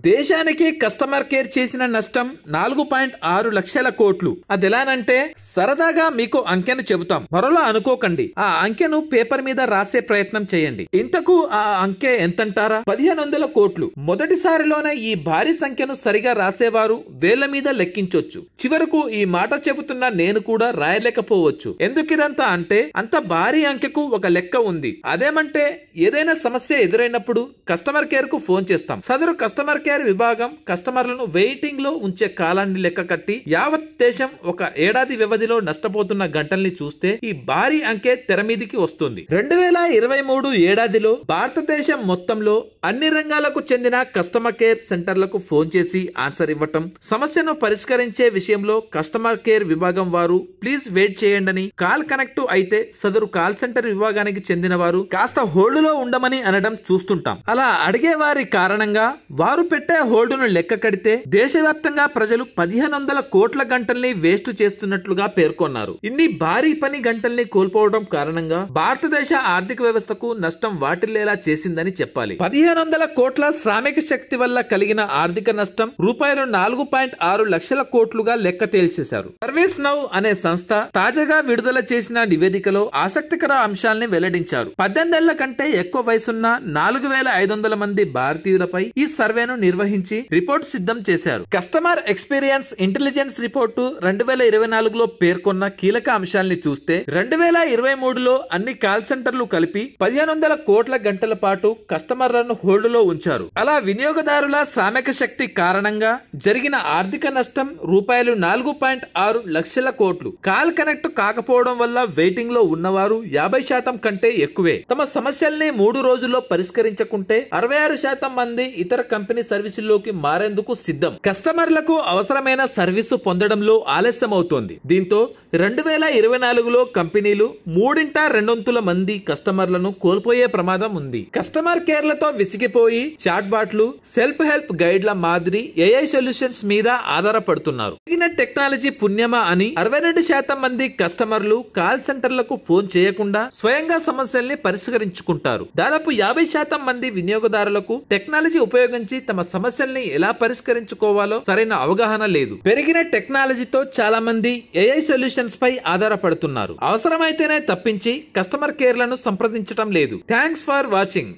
దేశానికి customer care చేసిన నష్టం 4.6 లక్షల కోట్లు. అదెలానంటే సరదాగా మీకు అంకెను చెబుతాం, మరోలా అనుకోకండి. ఆ అంకెను పేపర్ మీద రాసే ప్రయత్నం చేయండి. ఇంతకు ఆ అంకె ఎంతంటారా? 1500 కోట్లు. మొదటిసారిలోనే ఈ భారీ సంఖ్యను సరిగా రాసేవారు వేళ్ల మీద లెక్కించొచ్చు. చివరకు ఈ మాట చెబుతున్న నేను కూడా రాయలేకపోవచ్చు. ఎందుకిదంతా అంటే అంత భారీ అంకెకు ఒక లెక్క ఉంది. అదేమంటే ఏదైనా సమస్య ఎదురైనప్పుడు కస్టమర్ కేర్ కు ఫోన్ చేస్తాం. సదరు కస్టమర్ కేర్ విభాగం కస్టమర్లను వెయిటింగ్ లో ఉంచే కాలాన్ని లెక్క కట్టి యావత్ దేశం ఒక ఏడాది వ్యవధిలో నష్టపోతున్న గంటల్ని చూస్తే ఈ భారీ అంకె తెర మీదికి వస్తుంది. 2023 ఏడాదిలో భారతదేశం మొత్తంలో అన్ని రంగాలకు చెందిన కస్టమర్ కేర్ సెంటర్లకు ఫోన్ చేసి ఆన్సర్ ఇవ్వటం, సమస్యను పరిష్కరించే విషయంలో కస్టమర్ కేర్ విభాగం వారు ప్లీజ్ వెయిట్ చేయండి కాల్ కనెక్ట్ అయితే సదరు కాల్ సెంటర్ విభాగానికి చెందిన వారు కాస్త హోల్డ్ లో ఉండమని అనడం చూస్తుంటాం. అలా అడిగే వారి కారణంగా వారు పెట్టే హోల్డ్ను లెక్క కడితే దేశవ్యాప్తంగా ప్రజలు 1500 కోట్ల గంటల్ని వేస్ట్ చేస్తున్నట్లుగా పేర్కొన్నారు. ఇన్ని భారీ పని గంటల్ని కోల్పోవడం కారణంగా భారతదేశ ఆర్థిక వ్యవస్థకు నష్టం వాటిల్లేలా చేసిందని చెప్పాలి. 1500 కోట్ల శ్రామిక శక్తి వల్ల కలిగిన ఆర్థిక నష్టం రూపాయలు 4.6 లక్షల కోట్లుగా లెక్క తేల్చేశారు. సర్వీస్ నౌ అనే సంస్థ తాజాగా విడుదల చేసిన నివేదికలో ఆసక్తికర అంశాల్ని వెల్లడించారు. 18 ఏళ్ల కంటే ఎక్కువ వయసున్న 4500 మంది భారతీయులపై ఈ సర్వేను నిర్వహించి రిపోర్ట్ సిద్ధం చేశారు. కస్టమర్ ఎక్స్పీరియన్స్ ఇంటెలిజెన్స్ రిపోర్టు 2024లో పేర్కొన్న కీలక అంశాల్ని చూస్తే 2023లో అన్ని కాల్ సెంటర్లు కలిపి 1500 కోట్ల గంటల పాటు కస్టమర్లను హోల్డ్ లో ఉంచారు. అలా వినియోగదారుల శ్రామిక శక్తి కారణంగా జరిగిన ఆర్థిక నష్టం రూపాయలు 4.6 లక్షల కోట్లు. కాల్ కనెక్ట్ కాకపోవడం వల్ల వెయిటింగ్ లో ఉన్నవారు 50% కంటే ఎక్కువే. తమ సమస్యల్ని 3 రోజుల్లో పరిష్కరించకుంటే 66% మంది ఇతర కంపెనీ సర్వీసుల్లోకి మారేందుకు సిద్ధం. కస్టమర్లకు అవసరమైన సర్వీసు పొందడంలో ఆలస్యమవుతోంది. దీంతో 2024లో కంపెనీలు 3/2 మంది కస్టమర్లను కోల్పోయే ప్రమాదం ఉంది. కస్టమర్ కేర్లతో విసిగిపోయి చాట్ బాట్లు, సెల్ఫ్ హెల్ప్ గైడ్ల మాదిరి ఏఐ సొల్యూషన్స్ మీద ఆధారపడుతున్నారు. టెక్నాలజీ పుణ్యమా అని 62% మంది కస్టమర్లు కాల్ సెంటర్లకు ఫోన్ చేయకుండా స్వయంగా సమస్యల్ని పరిష్కరించుకుంటారు. దాదాపు 50% మంది వినియోగదారులకు టెక్నాలజీ ఉపయోగించి తమ సమస్యల్ని ఎలా పరిష్కరించుకోవాలో సరైన అవగాహన లేదు. పెరిగిన టెక్నాలజీతో చాలా మంది ఏఐ సొల్యూషన్స్ పై ఆధారపడుతున్నారు. అవసరమైతేనే తప్పించి కస్టమర్ కేర్లను సంప్రదించడం లేదు. Thanks for watching.